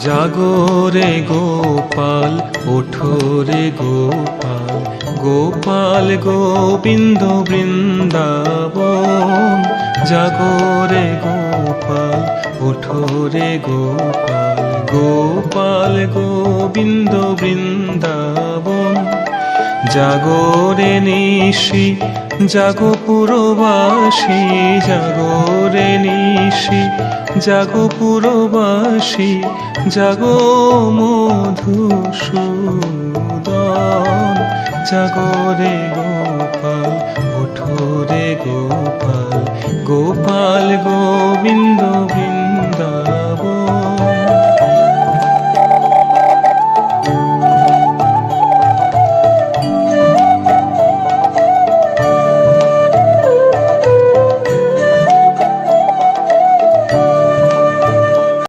জাগো রে গোপাল, ওঠো রে গোপাল, গোপাল গোবিন্দ বৃন্দাবন। জাগো রে গোপাল, ওঠো রে গোপাল, গোপাল গোবিন্দ বৃন্দাবন। জাগো রে নিশি, জাগো পুরবাসী, জাগো রে নিশি, জাগো পুরবাসী, জাগো মধুসূদন। জাগো রে গোপাল, ওঠো রে গোপাল, গোপাল গোবিন্দ বৃন্দাবন।